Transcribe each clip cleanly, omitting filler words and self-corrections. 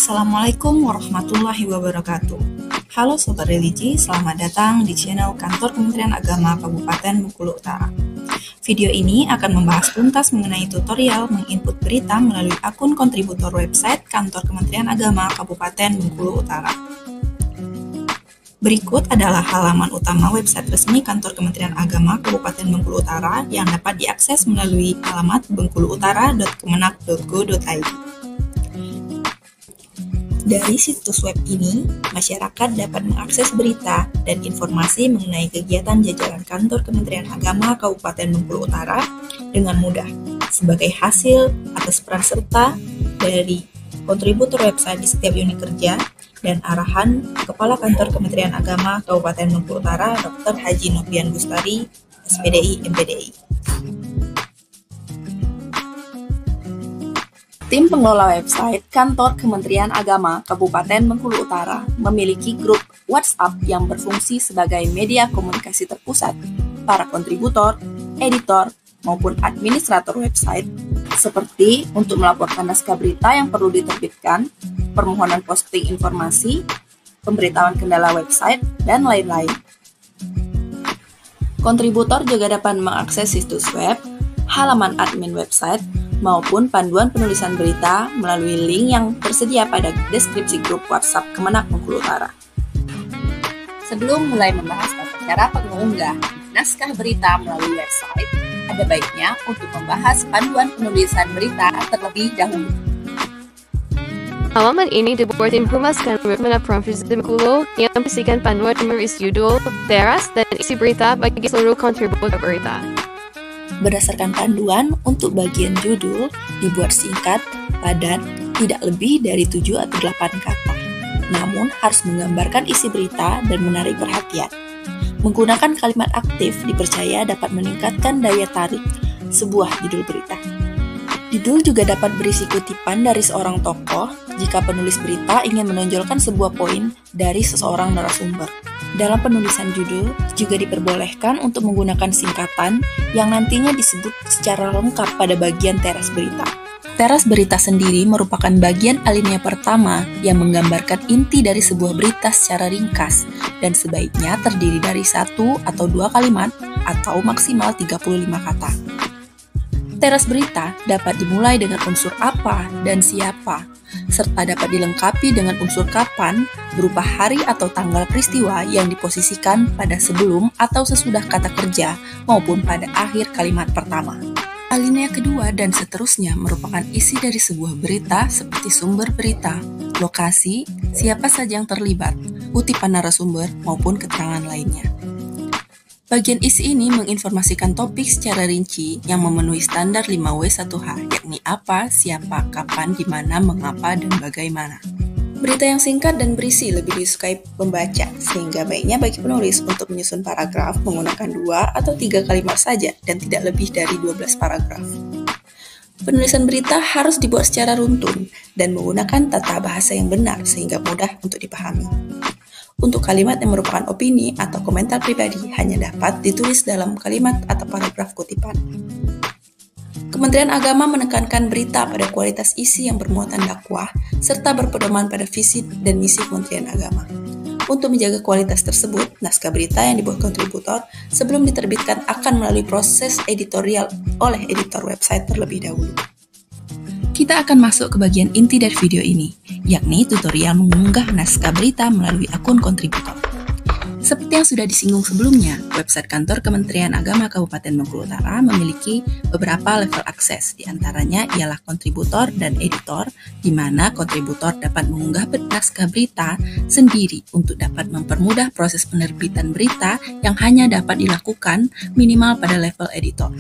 Assalamualaikum warahmatullahi wabarakatuh. Halo Sobat Religi, selamat datang di channel Kantor Kementerian Agama Kabupaten Bengkulu Utara. Video ini akan membahas tuntas mengenai tutorial menginput berita melalui akun kontributor website Kantor Kementerian Agama Kabupaten Bengkulu Utara. Berikut adalah halaman utama website resmi Kantor Kementerian Agama Kabupaten Bengkulu Utara yang dapat diakses melalui alamat bengkuluutara.kemenak.go.id. Dari situs web ini, masyarakat dapat mengakses berita dan informasi mengenai kegiatan jajaran Kantor Kementerian Agama Kabupaten Bengkulu Utara dengan mudah, sebagai hasil atas peran serta dari kontributor website di setiap unit kerja dan arahan Kepala Kantor Kementerian Agama Kabupaten Bengkulu Utara, Dr. Haji Novian Bustari, SPDI MPDI. Tim pengelola website Kantor Kementerian Agama Kabupaten Bengkulu Utara memiliki grup WhatsApp yang berfungsi sebagai media komunikasi terpusat para kontributor, editor, maupun administrator website, seperti untuk melaporkan naskah berita yang perlu diterbitkan, permohonan posting informasi, pemberitahuan kendala website, dan lain-lain. Kontributor juga dapat mengakses situs web, halaman admin website, maupun panduan penulisan berita melalui link yang tersedia pada deskripsi grup WhatsApp Kemenak Bengkulu Utara. Sebelum mulai membahas tata cara mengunggah naskah berita melalui website, ada baiknya untuk membahas panduan penulisan berita terlebih dahulu. Halaman ini dibuat tim Humas Kanwil Kemenak Provinsi Bengkulu yang berisikan panduan menulis judul, teras, dan isi berita bagi seluruh kontributor berita. Berdasarkan panduan, untuk bagian judul dibuat singkat, padat, tidak lebih dari 7 atau 8 kata. Namun harus menggambarkan isi berita dan menarik perhatian. Menggunakan kalimat aktif dipercaya dapat meningkatkan daya tarik sebuah judul berita. Judul juga dapat berisi kutipan dari seorang tokoh jika penulis berita ingin menonjolkan sebuah poin dari seseorang narasumber. Dalam penulisan judul juga diperbolehkan untuk menggunakan singkatan yang nantinya disebut secara lengkap pada bagian teras berita. Teras berita sendiri merupakan bagian alinea pertama yang menggambarkan inti dari sebuah berita secara ringkas dan sebaiknya terdiri dari 1 atau 2 kalimat atau maksimal 35 kata. Teras berita dapat dimulai dengan unsur apa dan siapa, serta dapat dilengkapi dengan unsur kapan berupa hari atau tanggal peristiwa yang diposisikan pada sebelum atau sesudah kata kerja maupun pada akhir kalimat pertama. Alinea kedua dan seterusnya merupakan isi dari sebuah berita seperti sumber berita, lokasi, siapa saja yang terlibat, kutipan narasumber maupun keterangan lainnya. Bagian isi ini menginformasikan topik secara rinci yang memenuhi standar 5W1H, yakni apa, siapa, kapan, di mana, mengapa, dan bagaimana. Berita yang singkat dan berisi lebih disukai pembaca, sehingga baiknya bagi penulis untuk menyusun paragraf menggunakan 2 atau 3 kalimat saja dan tidak lebih dari 12 paragraf. Penulisan berita harus dibuat secara runtun dan menggunakan tata bahasa yang benar sehingga mudah untuk dipahami. Untuk kalimat yang merupakan opini atau komentar pribadi hanya dapat ditulis dalam kalimat atau paragraf kutipan. Kementerian Agama menekankan berita pada kualitas isi yang bermuatan dakwah serta berpedoman pada visi dan misi Kementerian Agama. Untuk menjaga kualitas tersebut, naskah berita yang dibuat kontributor sebelum diterbitkan akan melalui proses editorial oleh editor website terlebih dahulu. Kita akan masuk ke bagian inti dari video ini, yakni tutorial mengunggah naskah berita melalui akun kontributor. Seperti yang sudah disinggung sebelumnya, website Kantor Kementerian Agama Kabupaten Bengkulu Utara memiliki beberapa level akses, diantaranya ialah kontributor dan editor, di mana kontributor dapat mengunggah naskah berita sendiri untuk dapat mempermudah proses penerbitan berita yang hanya dapat dilakukan minimal pada level editor.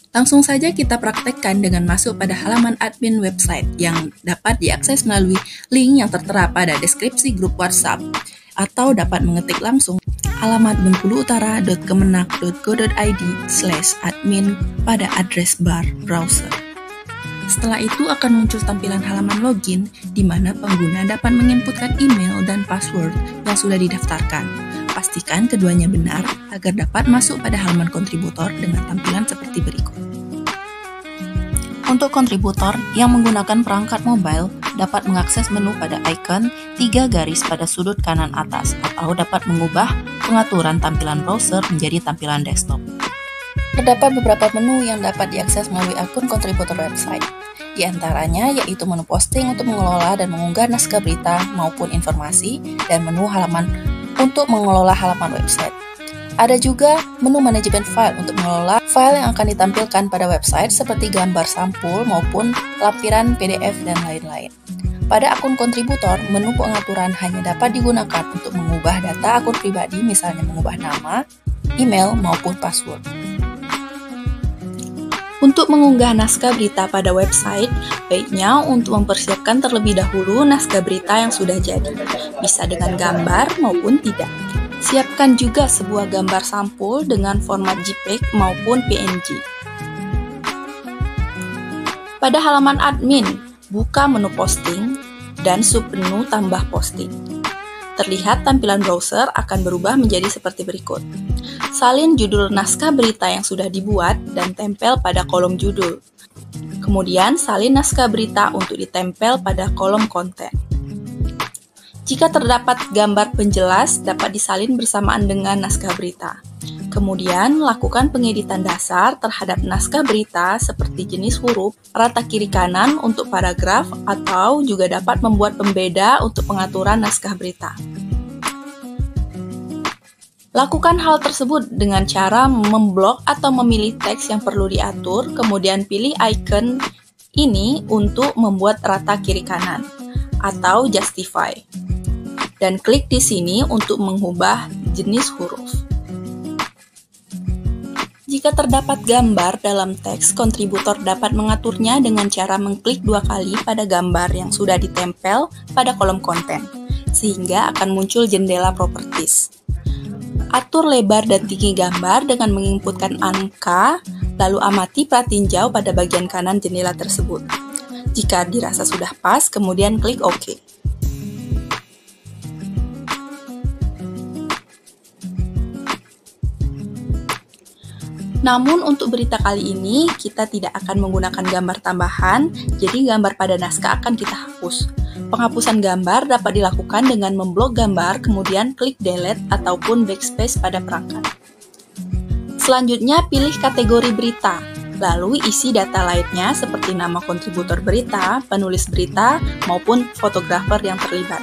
Langsung saja kita praktekkan dengan masuk pada halaman admin website yang dapat diakses melalui link yang tertera pada deskripsi grup WhatsApp atau dapat mengetik langsung alamat bengkuluutara.kemenak.go.id/admin pada address bar browser. Setelah itu akan muncul tampilan halaman login di mana pengguna dapat menginputkan email dan password yang sudah didaftarkan. Pastikan keduanya benar agar dapat masuk pada halaman kontributor dengan tampilan seperti berikut. Untuk kontributor yang menggunakan perangkat mobile, dapat mengakses menu pada icon 3 garis pada sudut kanan atas, atau dapat mengubah pengaturan tampilan browser menjadi tampilan desktop. Terdapat beberapa menu yang dapat diakses melalui akun kontributor website. Di antaranya yaitu menu posting untuk mengelola dan mengunggah naskah berita maupun informasi, dan menu halaman untuk mengelola halaman website. Ada juga menu manajemen file untuk mengelola file yang akan ditampilkan pada website seperti gambar sampul maupun lampiran PDF dan lain-lain. Pada akun kontributor, menu pengaturan hanya dapat digunakan untuk mengubah data akun pribadi, misalnya mengubah nama, email, maupun password. Untuk mengunggah naskah berita pada website, baiknya untuk mempersiapkan terlebih dahulu naskah berita yang sudah jadi, bisa dengan gambar maupun tidak. Siapkan juga sebuah gambar sampul dengan format JPEG maupun PNG. Pada halaman admin, buka menu posting dan submenu tambah posting. Terlihat tampilan browser akan berubah menjadi seperti berikut. Salin judul naskah berita yang sudah dibuat dan tempel pada kolom judul. Kemudian salin naskah berita untuk ditempel pada kolom konten. Jika terdapat gambar penjelas, dapat disalin bersamaan dengan naskah berita. Kemudian, lakukan pengeditan dasar terhadap naskah berita seperti jenis huruf, rata kiri kanan untuk paragraf, atau juga dapat membuat pembeda untuk pengaturan naskah berita. Lakukan hal tersebut dengan cara memblok atau memilih teks yang perlu diatur, kemudian pilih icon ini untuk membuat rata kiri kanan, atau justify. Dan klik di sini untuk mengubah jenis huruf. Jika terdapat gambar dalam teks, kontributor dapat mengaturnya dengan cara mengklik 2 kali pada gambar yang sudah ditempel pada kolom konten, sehingga akan muncul jendela properties. Atur lebar dan tinggi gambar dengan menginputkan angka, lalu amati pratinjau pada bagian kanan jendela tersebut. Jika dirasa sudah pas, kemudian klik OK. Namun untuk berita kali ini, kita tidak akan menggunakan gambar tambahan, jadi gambar pada naskah akan kita hapus. Penghapusan gambar dapat dilakukan dengan memblok gambar, kemudian klik delete ataupun backspace pada perangkat. Selanjutnya, pilih kategori berita, lalu isi data lainnya seperti nama kontributor berita, penulis berita, maupun fotografer yang terlibat.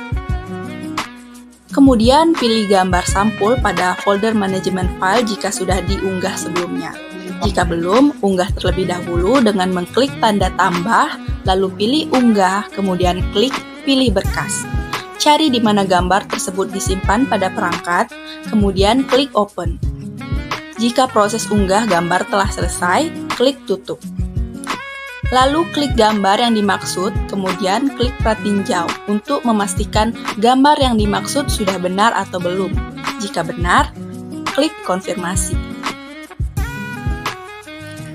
Kemudian pilih gambar sampul pada folder manajemen file jika sudah diunggah sebelumnya. Jika belum, unggah terlebih dahulu dengan mengklik tanda tambah, lalu pilih unggah, kemudian klik pilih berkas. Cari di mana gambar tersebut disimpan pada perangkat, kemudian klik open. Jika proses unggah gambar telah selesai, klik tutup. Lalu klik gambar yang dimaksud, kemudian klik pratinjau untuk memastikan gambar yang dimaksud sudah benar atau belum. Jika benar, klik konfirmasi.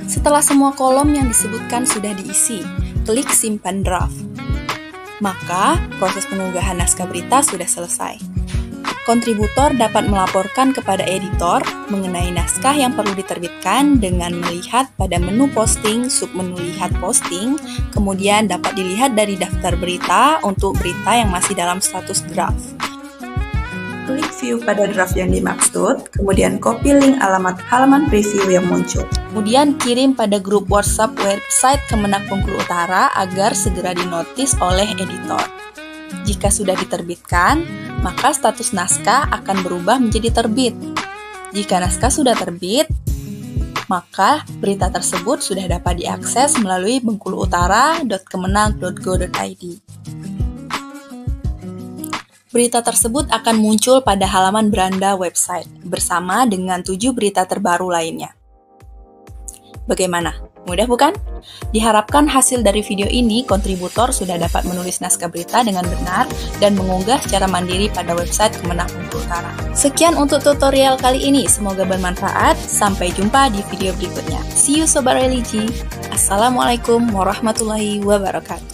Setelah semua kolom yang disebutkan sudah diisi, klik simpan draft. Maka, proses pengunggahan naskah berita sudah selesai. Kontributor dapat melaporkan kepada editor mengenai naskah yang perlu diterbitkan dengan melihat pada menu posting, submenu lihat posting, kemudian dapat dilihat dari daftar berita untuk berita yang masih dalam status draft. Klik view pada draft yang dimaksud, kemudian copy link alamat halaman preview yang muncul. Kemudian kirim pada grup WhatsApp website Kemenak Bengkulu Utara agar segera dinotis oleh editor. Jika sudah diterbitkan, maka status naskah akan berubah menjadi terbit. Jika naskah sudah terbit, maka berita tersebut sudah dapat diakses melalui bengkuluutara.kemenak.go.id. Berita tersebut akan muncul pada halaman beranda website bersama dengan 7 berita terbaru lainnya. Bagaimana? Mudah bukan? Diharapkan hasil dari video ini, kontributor sudah dapat menulis naskah berita dengan benar dan mengunggah secara mandiri pada website Kemenak Bengkulu Utara. Sekian untuk tutorial kali ini, semoga bermanfaat. Sampai jumpa di video berikutnya. See you Sobat Religi. Assalamualaikum warahmatullahi wabarakatuh.